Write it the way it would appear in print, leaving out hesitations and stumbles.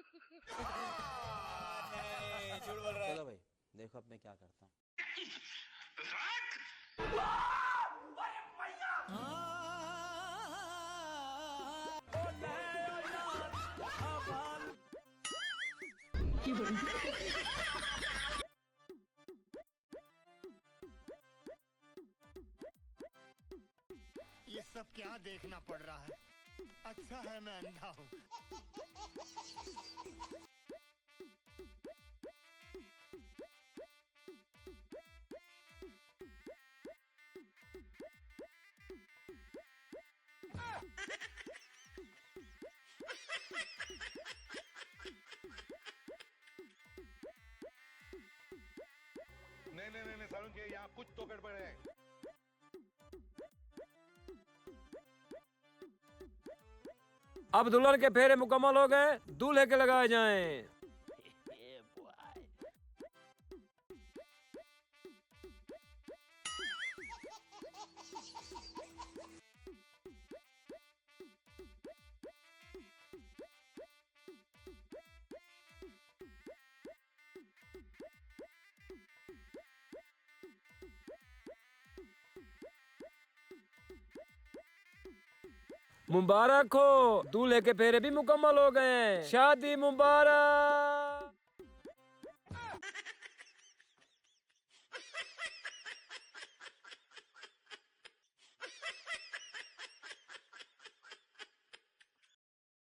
नहीं, झूठ बोल रहा है। चलो भाई देखो अब मैं क्या करता हूँ। ये सब क्या देखना पड़ रहा है? अच्छा है मैं अंधा हूँ। नहीं सारुण के यहाँ कुछ तो गड़बड़ है। अब दुल्हन के फेरे मुकम्मल हो गए, दूल्हे के लगाए जाएं। मुबारक हो, दूल्हे के फेरे भी मुकम्मल हो गए। शादी मुबारक।